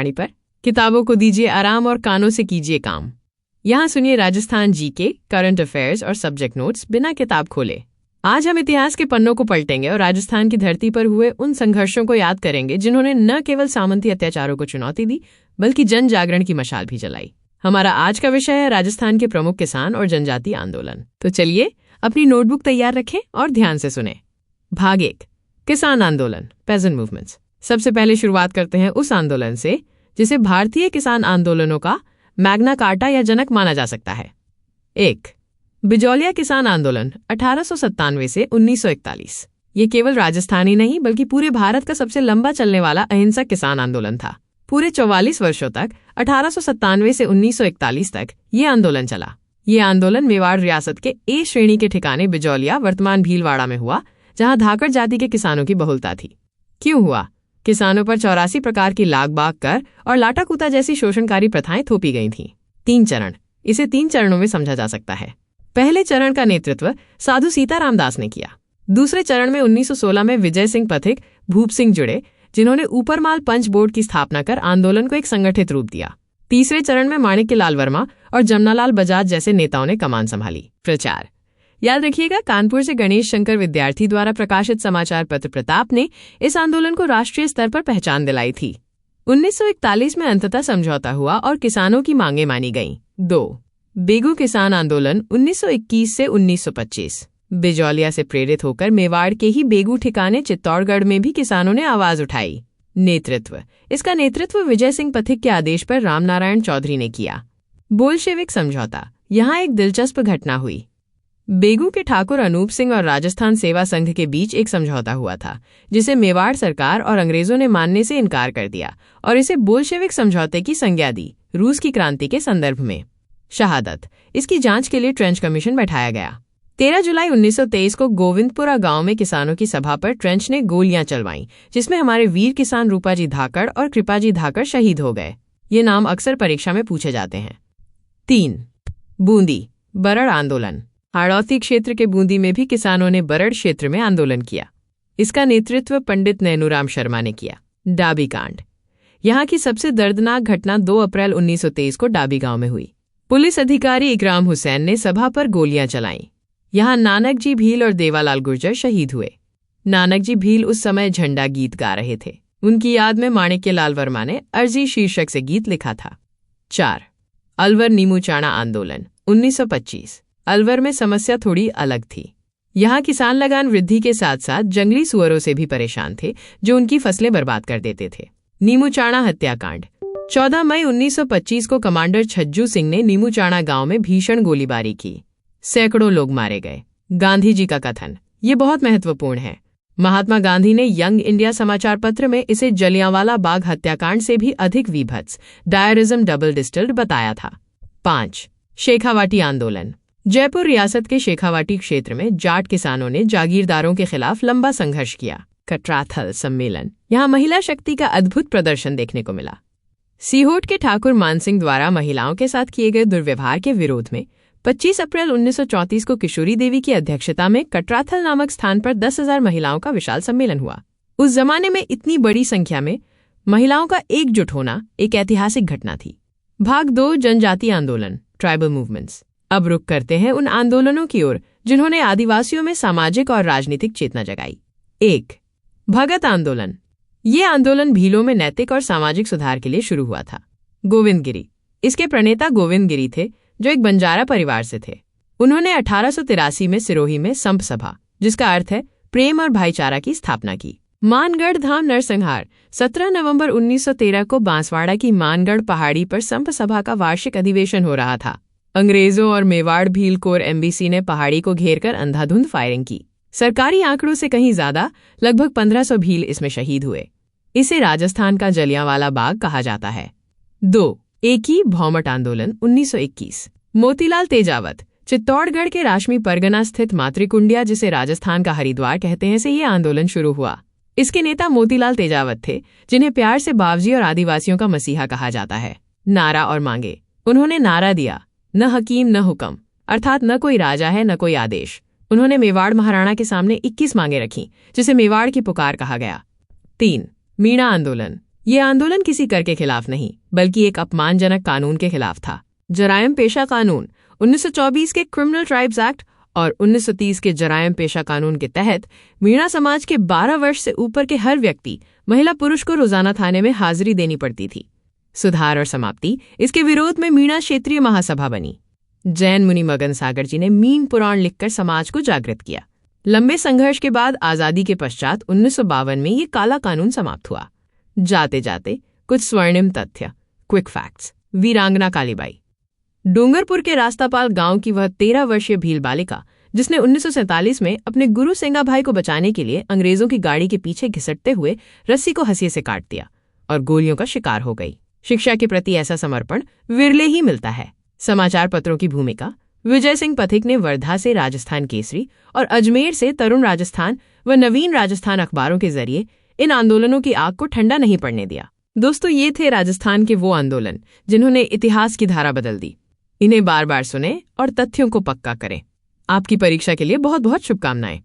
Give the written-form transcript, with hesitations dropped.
वाणी पर। किताबों को दीजिए आराम और कानों से कीजिए काम। यहाँ सुनिए राजस्थान जीके, करंट अफेयर्स और सब्जेक्ट नोट्स बिना किताब खोले। आज हम इतिहास के पन्नों को पलटेंगे और राजस्थान की धरती पर हुए उन संघर्षों को याद करेंगे जिन्होंने न केवल सामंती अत्याचारों को चुनौती दी बल्कि जन जागरण की मशाल भी जलाई। हमारा आज का विषय है राजस्थान के प्रमुख किसान और जनजातीय आंदोलन। तो चलिए अपनी नोटबुक तैयार रखें और ध्यान से सुने। भाग 1, किसान आंदोलन, पेजेंट मूवमेंट्स। सबसे पहले शुरुआत करते हैं उस आंदोलन से जिसे भारतीय किसान आंदोलनों का मैग्ना कार्टा या जनक माना जा सकता है। 1. बिजौलिया किसान आंदोलन 1897 से 1941। ये केवल राजस्थान ही नहीं बल्कि पूरे भारत का सबसे लंबा चलने वाला अहिंसक किसान आंदोलन था। पूरे 44 वर्षों तक 1897 से 1941 तक ये आंदोलन चला। ये आंदोलन मेवाड़ रियासत के ए श्रेणी के ठिकाने बिजौलिया, वर्तमान भीलवाड़ा में हुआ, जहां धाकड़ जाति के किसानों की बहुलता थी। क्यों हुआ? किसानों पर 84 प्रकार की लाग बाग कर और लाटाकूटा जैसी शोषणकारी प्रथाएं थोपी गई थीं। 3 चरण। इसे 3 चरणों में समझा जा सकता है। पहले चरण का नेतृत्व साधु सीताराम दास ने किया। दूसरे चरण में 1916 में विजय सिंह पथिक, भूप सिंह जुड़े, जिन्होंने ऊपरमाल पंच बोर्ड की स्थापना कर आंदोलन को एक संगठित रूप दिया। तीसरे चरण में माणिक्यलाल वर्मा और जमनालाल बजाज जैसे नेताओं ने कमान संभाली। प्रचार। याद रखिएगा, कानपुर से गणेश शंकर विद्यार्थी द्वारा प्रकाशित समाचार पत्र प्रताप ने इस आंदोलन को राष्ट्रीय स्तर पर पहचान दिलाई थी। 1941 में अंततः समझौता हुआ और किसानों की मांगें मानी गईं। 2. बेगू किसान आंदोलन 1921 से 1925। बिजौलिया से प्रेरित होकर मेवाड़ के ही बेगू ठिकाने चित्तौड़गढ़ में भी किसानों ने आवाज उठाई। नेतृत्व। इसका नेतृत्व विजय सिंह पथिक के आदेश पर रामनारायण चौधरी ने किया। बोल्शेविक समझौता। यहाँ एक दिलचस्प घटना हुई। बेगू के ठाकुर अनूप सिंह और राजस्थान सेवा संघ के बीच एक समझौता हुआ था, जिसे मेवाड़ सरकार और अंग्रेजों ने मानने से इनकार कर दिया और इसे बोल्शेविक समझौते की संज्ञा दी, रूस की क्रांति के संदर्भ में। शहादत। इसकी जांच के लिए ट्रेंच कमीशन बैठाया गया। 13 जुलाई 1923 को गोविंदपुरा गांव में किसानों की सभा पर ट्रेंच ने गोलियां चलवाईं, जिसमें हमारे वीर किसान रूपाजी धाकड़ और कृपाजी धाकड़ शहीद हो गए। ये नाम अक्सर परीक्षा में पूछे जाते हैं। 3. बूंदी बरड़ आंदोलन। हाड़ौती क्षेत्र के बूंदी में भी किसानों ने बरड़ क्षेत्र में आंदोलन किया। इसका नेतृत्व पंडित नैनूराम शर्मा ने किया। डाबी कांड। यहाँ की सबसे दर्दनाक घटना 2 अप्रैल 1923 को डाबी गांव में हुई। पुलिस अधिकारी इकराम हुसैन ने सभा पर गोलियां चलाईं। यहाँ नानक जी भील और देवालाल गुर्जर शहीद हुए। नानक जी भील उस समय झंडा गीत गा रहे थे। उनकी याद में माणिक्यलाल वर्मा ने अर्जी शीर्षक से गीत लिखा था। 4. अलवर नीमूचाणा आंदोलन 1925। अलवर में समस्या थोड़ी अलग थी। यहाँ किसान लगान वृद्धि के साथ साथ जंगली सुअरों से भी परेशान थे, जो उनकी फसलें बर्बाद कर देते थे। नीमूचाणा हत्याकांड। 14 मई 1925 को कमांडर छज्जू सिंह ने नीमूचाणा गांव में भीषण गोलीबारी की। सैकड़ों लोग मारे गए। गांधी जी का कथन, ये बहुत महत्वपूर्ण है। महात्मा गांधी ने यंग इंडिया समाचार पत्र में इसे जलियांवाला बाग हत्याकांड से भी अधिक वीभत्स, डायरिज्म डबल डिस्टिल्ड बताया था। 5. शेखावाटी आंदोलन। जयपुर रियासत के शेखावाटी क्षेत्र में जाट किसानों ने जागीरदारों के खिलाफ लंबा संघर्ष किया। कटराथल सम्मेलन। यहाँ महिला शक्ति का अद्भुत प्रदर्शन देखने को मिला। सीहोट के ठाकुर मानसिंह द्वारा महिलाओं के साथ किए गए दुर्व्यवहार के विरोध में 25 अप्रैल 1934 को किशोरी देवी की अध्यक्षता में कटराथल नामक स्थान पर 10,000 महिलाओं का विशाल सम्मेलन हुआ। उस जमाने में इतनी बड़ी संख्या में महिलाओं का एकजुट होना एक ऐतिहासिक घटना थी। भाग 2, जनजातीय आंदोलन, ट्राइबल मूवमेंट्स। अब रुक करते हैं उन आंदोलनों की ओर जिन्होंने आदिवासियों में सामाजिक और राजनीतिक चेतना जगाई। 1. भगत आंदोलन। ये आंदोलन भीलों में नैतिक और सामाजिक सुधार के लिए शुरू हुआ था। गोविंद गिरी। इसके प्रणेता गोविंद गिरी थे, जो एक बंजारा परिवार से थे। उन्होंने 1883 में सिरोही में संप सभा, जिसका अर्थ है प्रेम और भाईचारा, की स्थापना की। मानगढ़ धाम नरसंहार। 17 नवंबर 1913 को बांसवाड़ा की मानगढ़ पहाड़ी पर संप सभा का वार्षिक अधिवेशन हो रहा था। अंग्रेजों और मेवाड़ भील कोर एमबीसी ने पहाड़ी को घेरकर अंधाधुंध फायरिंग की। सरकारी आंकड़ों से कहीं ज्यादा, लगभग 1500 भील इसमें शहीद हुए। इसे राजस्थान का जलियांवाला बाग कहा जाता है। 2. एकी भौमट आंदोलन 1921। मोतीलाल तेजावत। चित्तौड़गढ़ के राशमी परगना स्थित मातृकुंडिया, जिसे राजस्थान का हरिद्वार कहते हैं, से ये आंदोलन शुरू हुआ। इसके नेता मोतीलाल तेजावत थे, जिन्हें प्यार से बावजी और आदिवासियों का मसीहा कहा जाता है। नारा और मांगे। उन्होंने नारा दिया, न हकीम न हुक्म, अर्थात न कोई राजा है न कोई आदेश। उन्होंने मेवाड़ महाराणा के सामने 21 मांगे रखीं, जिसे मेवाड़ की पुकार कहा गया। 3. मीणा आंदोलन ये आंदोलन किसी कर के खिलाफ नहीं, बल्कि एक अपमानजनक कानून के खिलाफ था। जरायम पेशा कानून 1924 के क्रिमिनल ट्राइब्स एक्ट और 1930 के जरायम पेशा कानून के तहत मीणा समाज के 12 वर्ष से ऊपर के हर व्यक्ति, महिला पुरुष को रोजाना थाने में हाजिरी देनी पड़ती थी। सुधार और समाप्ति, इसके विरोध में मीणा क्षेत्रीय महासभा बनी। जैन मुनि मगन सागर जी ने मीन पुराण लिखकर समाज को जागृत किया। लंबे संघर्ष के बाद आजादी के पश्चात 1952 में ये काला कानून समाप्त हुआ। जाते जाते कुछ स्वर्णिम तथ्य, क्विक फैक्ट्स। वीरांगना कालीबाई, डूंगरपुर के रास्तापाल गांव की वह 13 वर्षीय भील बालिका जिसने 1947 में अपने गुरु सेंगा भाई को बचाने के लिए अंग्रेजों की गाड़ी के पीछे घिसटते हुए रस्सी को हंसिये से काट दिया और गोलियों का शिकार हो गई। शिक्षा के प्रति ऐसा समर्पण विरले ही मिलता है। समाचार पत्रों की भूमिका, विजय सिंह पथिक ने वर्धा से राजस्थान केसरी और अजमेर से तरुण राजस्थान व नवीन राजस्थान अखबारों के जरिए इन आंदोलनों की आग को ठंडा नहीं पड़ने दिया। दोस्तों, ये थे राजस्थान के वो आंदोलन जिन्होंने इतिहास की धारा बदल दी। इन्हें बार बार सुने और तथ्यों को पक्का करें। आपकी परीक्षा के लिए बहुत बहुत शुभकामनाएं।